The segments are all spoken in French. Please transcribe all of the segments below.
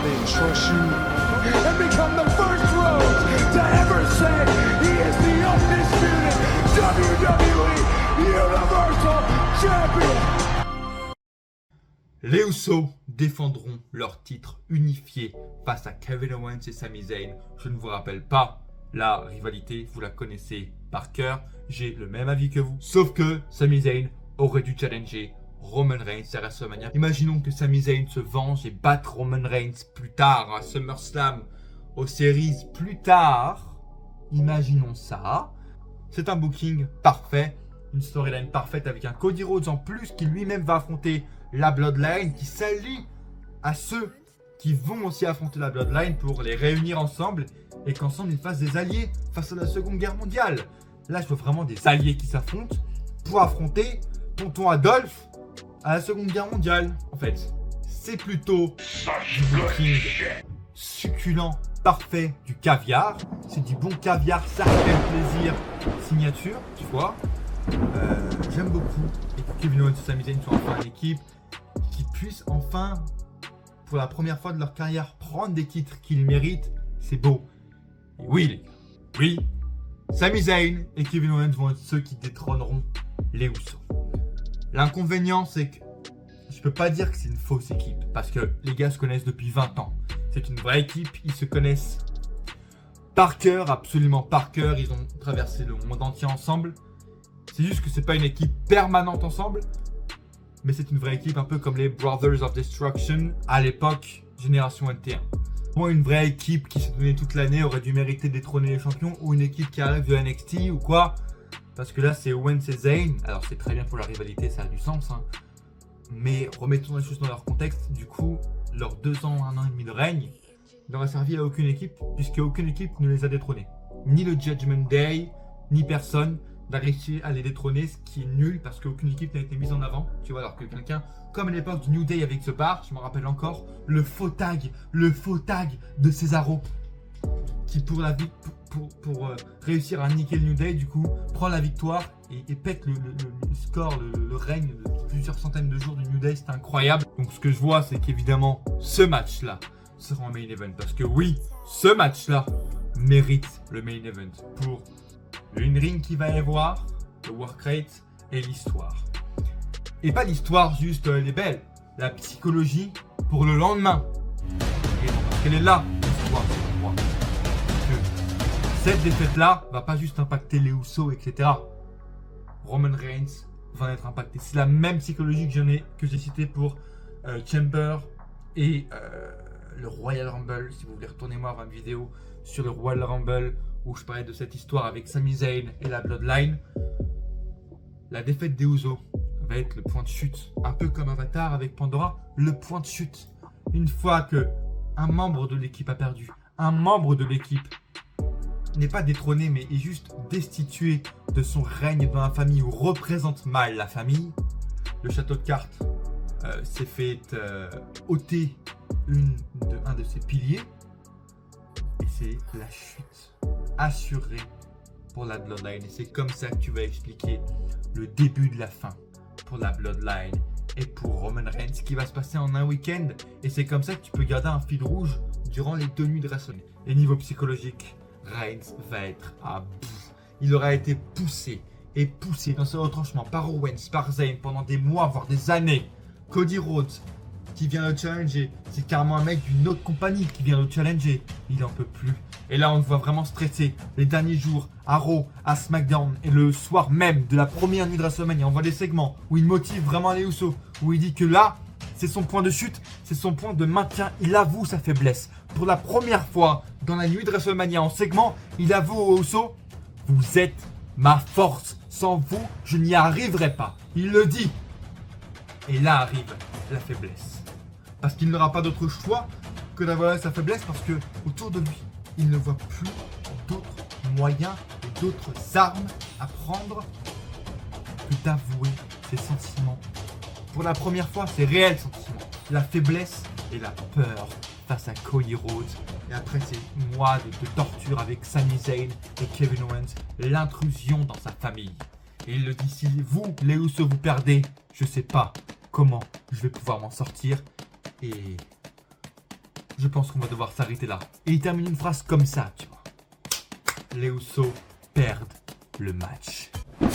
Nobody trusts you. And become the first Rhodes to ever say he is the undisputed WWE Universal Champion. Les Usos défendront leur titre unifié face à Kevin Owens et Sami Zayn. Je ne vous rappelle pas la rivalité, vous la connaissez par cœur. J'ai le même avis que vous. Sauf que Sami Zayn aurait dû challenger Roman Reigns à WrestleMania. Imaginons que Sami Zayn se venge et batte Roman Reigns plus tard à SummerSlam, aux Series plus tard. Imaginons ça. C'est un booking parfait, une storyline parfaite avec un Cody Rhodes en plus qui lui-même va affronter la Bloodline, qui s'allie à ceux qui vont aussi affronter la Bloodline pour les réunir ensemble et qu'ensemble ils fassent des alliés face à la Seconde Guerre mondiale. Là, je veux vraiment des alliés qui s'affrontent pour affronter Tonton Adolphe à la Seconde Guerre mondiale. En fait, c'est plutôt du booking succulent, parfait, du caviar. C'est du bon caviar, ça fait plaisir, signature, tu vois. J'aime beaucoup. Et que Kevin Owens et Sami Zayn soient enfin une équipe qui puisse enfin, pour la première fois de leur carrière, prendre des titres qu'ils méritent. C'est beau. Et oui, les gars, oui, Sami Zayn et Kevin Owens vont être ceux qui détrôneront les Usos. L'inconvénient, c'est que je peux pas dire que c'est une fausse équipe parce que les gars se connaissent depuis 20 ans. C'est une vraie équipe, ils se connaissent par cœur, absolument par cœur. Ils ont traversé le monde entier ensemble. C'est juste que c'est pas une équipe permanente ensemble, mais c'est une vraie équipe un peu comme les Brothers of Destruction à l'époque, Génération NT1. Moi, une vraie équipe qui s'est donnée toute l'année aurait dû mériter de détrôner les champions, ou une équipe qui arrive de NXT ou quoi. Parce que là, c'est Owens et Zayn. Alors, c'est très bien pour la rivalité, ça a du sens. Hein. Mais remettons les choses dans leur contexte. Du coup, leurs 2 ans, 1 an et demi de règne n'aura servi à aucune équipe, puisque aucune équipe ne les a détrônés. Ni le Judgment Day, ni personne n'a réussi à les détrôner, ce qui est nul parce qu'aucune équipe n'a été mise en avant. Tu vois, alors que quelqu'un, comme à l'époque du New Day avec The Bar, je me rappelle encore, le faux tag de Cesaro, qui pour la vie, pour réussir à niquer le New Day, du coup, prend la victoire et pète le score, le règne de plusieurs centaines de jours du New Day. C'était incroyable. Donc ce que je vois, c'est qu'évidemment, ce match-là sera en main event. Parce que oui, ce match-là mérite le main event pour une ring qui va y avoir, le work rate et l'histoire. Et pas l'histoire juste les belles, la psychologie pour le lendemain. Et parce qu'elle est là, l'histoire, c'est moi. Cette défaite-là va pas juste impacter les Usos, etc. Roman Reigns va être impacté. C'est la même psychologie que j'ai cité pour Ciampa et le Royal Rumble. Si vous voulez retourner voir une vidéo sur le Royal Rumble où je parlais de cette histoire avec Sami Zayn et la Bloodline. La défaite des Usos va être le point de chute. Un peu comme Avatar avec Pandora, le point de chute. Une fois que un membre de l'équipe a perdu, un membre de l'équipe n'est pas détrôné mais est juste destitué de son règne dans la famille ou représente mal la famille, le château de cartes s'est fait ôter un de ses piliers et c'est la chute assurée pour la Bloodline. Et c'est comme ça que tu vas expliquer le début de la fin pour la Bloodline et pour Roman Reigns, qui va se passer en un week-end. Et c'est comme ça que tu peux garder un fil rouge durant les 2 nuits de WrestleMania. Et niveau psychologique, Reigns va être à bout. Il aura été poussé et poussé dans ce retranchement par Owens, par Zayn pendant des mois, voire des années. Cody Rhodes qui vient le challenger, c'est carrément un mec d'une autre compagnie qui vient le challenger. Il en peut plus. Et là, on le voit vraiment stressé. Les derniers jours, à Raw, à SmackDown, et le soir même de la première nuit de WrestleMania, on voit des segments où il motive vraiment les Usos, où il dit que là, c'est son point de chute, c'est son point de maintien. Il avoue sa faiblesse. Pour la première fois dans la nuit de WrestleMania en segment, il avoue aux Usos, vous êtes ma force. Sans vous, je n'y arriverai pas. Il le dit. Et là arrive la faiblesse. Parce qu'il n'aura pas d'autre choix que d'avoir sa faiblesse, parce que autour de lui, il ne voit plus d'autres moyens et d'autres armes à prendre que d'avouer ses sentiments. Pour la première fois, ses réels sentiments. La faiblesse et la peur face à Cody Rhodes. Et après ces mois de torture avec Sami Zayn et Kevin Owens, l'intrusion dans sa famille. Et il le dit, si vous, les Usos, vous perdez, je sais pas comment je vais pouvoir m'en sortir. Et je pense qu'on va devoir s'arrêter là. Et il termine une phrase comme ça, tu vois. Les Usos perdent le match. Il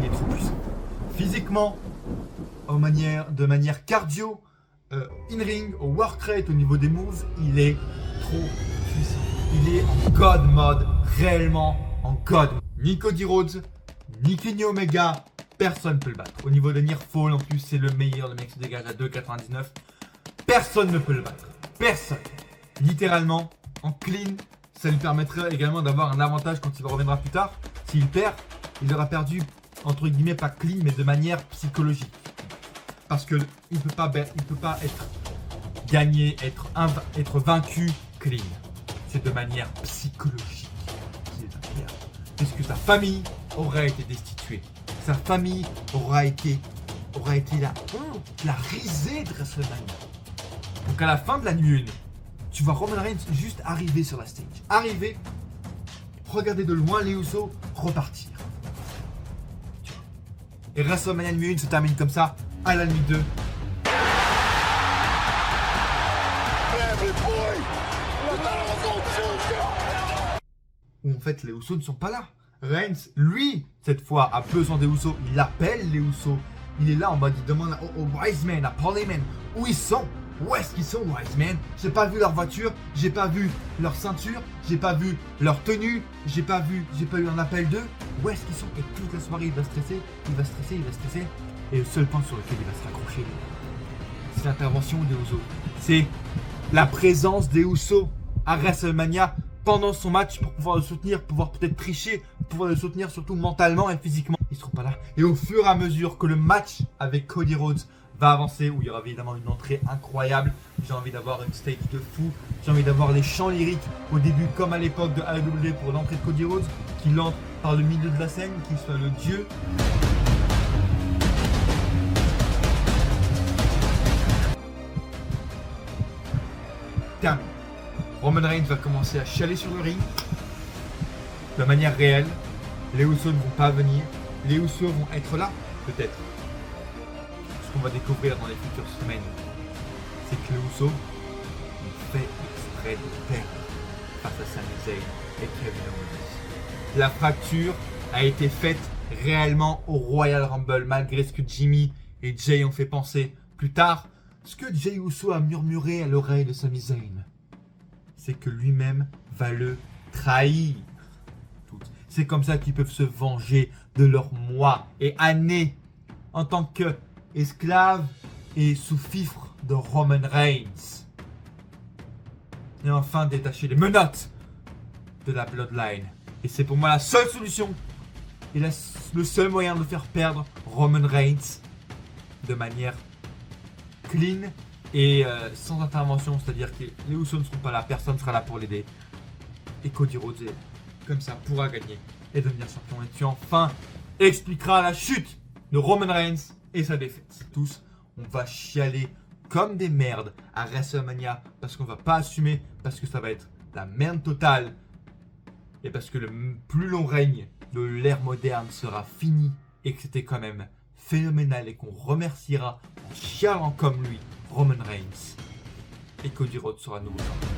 est trop puissant. Physiquement, de manière cardio, in-ring, au work rate, au niveau des moves, il est trop puissant. Il est en God mode, réellement en God. Ni Cody Rhodes, ni Kenny Omega, personne ne peut le battre. Au niveau de near fall, en plus, c'est le meilleur. Le mec se dégage à 2,99. Personne ne peut le battre. Personne. Littéralement, en clean, ça lui permettrait également d'avoir un avantage quand il reviendra plus tard. S'il perd, il aura perdu, entre guillemets, pas clean, mais de manière psychologique. Parce que il peut pas être gagné, être vaincu clean. C'est de manière psychologique qu'il va perdre. Puisque sa famille aura été destituée. Sa famille aura été la honte, la risée de WrestleMania. Donc à la fin de la nuit 1, tu vois Roman Reigns juste arriver sur la stage. Arriver, regarder de loin les Usos, repartir. Et WrestleMania nuit 1 se termine comme ça, à la nuit 2. Où en fait les Usos ne sont pas là. Reigns, lui, cette fois, a besoin des Usos. Il appelle les Usos. Il est là en mode, il demande aux Wise Men, à Paul Heyman, où ils sont. Où est-ce qu'ils sont, Wise Men? J'ai pas vu leur voiture, j'ai pas vu leur ceinture, j'ai pas vu leur tenue, j'ai pas eu un appel d'eux. Où est-ce qu'ils sont? Et toute la soirée, il va stresser. Et le seul point sur lequel il va se raccrocher, c'est l'intervention des Usos. C'est la présence des Usos à WrestleMania pendant son match pour pouvoir le soutenir, pouvoir peut-être tricher, pouvoir le soutenir surtout mentalement et physiquement. Ils seront pas là. Et au fur et à mesure que le match avec Cody Rhodes va avancer, où il y aura évidemment une entrée incroyable, j'ai envie d'avoir une stage de fou, j'ai envie d'avoir les chants lyriques au début comme à l'époque de AEW pour l'entrée de Cody Rhodes, qu'il entre par le milieu de la scène, qu'il soit le dieu. Terminé. Roman Reigns va commencer à chialer sur le ring de manière réelle. Les Usos ne vont pas venir. Les Usos vont être là, peut-être. Ce qu'on va découvrir dans les futures semaines, c'est que les Usos ont fait exprès de perdre face à Sami Zayn et Kevin Owens. La fracture a été faite réellement au Royal Rumble, malgré ce que Jimmy et Jay ont fait penser plus tard. Ce que Jey Uso a murmuré à l'oreille de Sami Zayn, c'est que lui-même va le trahir. C'est comme ça qu'ils peuvent se venger de leurs mois et années en tant qu'esclaves et sous-fifres de Roman Reigns. Et enfin détacher les menottes de la Bloodline. Et c'est pour moi la seule solution et le seul moyen de faire perdre Roman Reigns de manière clean et sans intervention, c'est-à-dire que les Usos ne seront pas là, personne ne sera là pour l'aider. Et Cody Rhodes, comme ça, pourra gagner et devenir champion. Et tu enfin expliqueras la chute de Roman Reigns et sa défaite. Tous, on va chialer comme des merdes à WrestleMania parce qu'on va pas assumer, parce que ça va être la merde totale et parce que le plus long règne de l'ère moderne sera fini et que c'était quand même phénoménal et qu'on remerciera en chialant comme lui Roman Reigns et Cody Rhodes sera nouveau champion.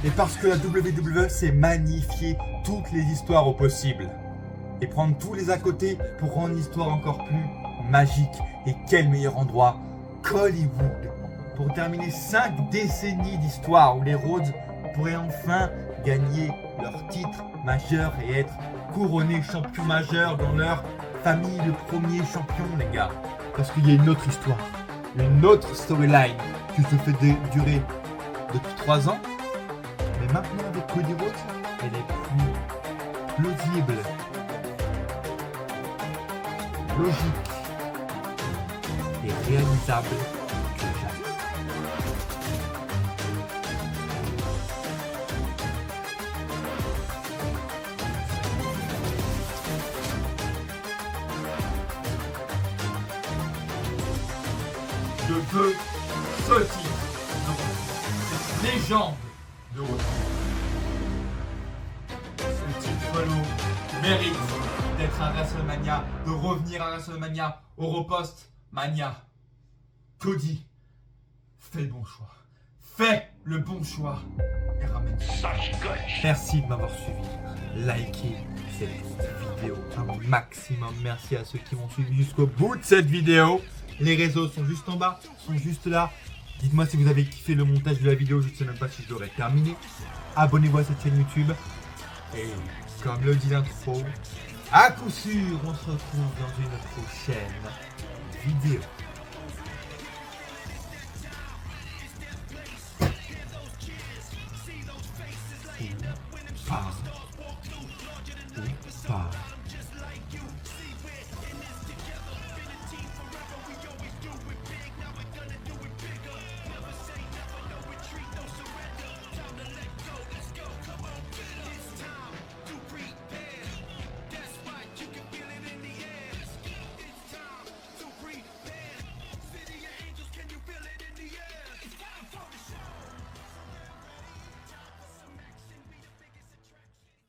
Et parce que la WWE s'est magnifié toutes les histoires au possible et prendre tous les à côté pour rendre l'histoire encore plus magique. Et quel meilleur endroit qu'Hollywood pour terminer 5 décennies d'histoire où les Rhodes pourraient enfin gagner leur titre majeur et être couronnés champions majeurs dans leur famille de premiers champions, les gars. Parce qu'il y a une autre histoire, une autre storyline qui se fait durer depuis 3 ans. Mais maintenant avec Cody Rhodes, elle est plus plausible, logique et réalisable que jamais. Je veux ce titre, cette légende de retour. Ce titre mérite d'être à WrestleMania, de revenir à WrestleMania au reposte Mania, Cody, fais le bon choix. Fais le bon choix et ramène. Merci de m'avoir suivi. Likez cette vidéo un maximum. Merci à ceux qui m'ont suivi jusqu'au bout de cette vidéo. Les réseaux sont juste en bas, sont juste là. Dites-moi si vous avez kiffé le montage de la vidéo. Je ne sais même pas si je l'aurais terminé. Abonnez-vous à cette chaîne YouTube. Et comme le dit l'intro, à coup sûr, on se retrouve dans une prochaine vidéo. Ou pas.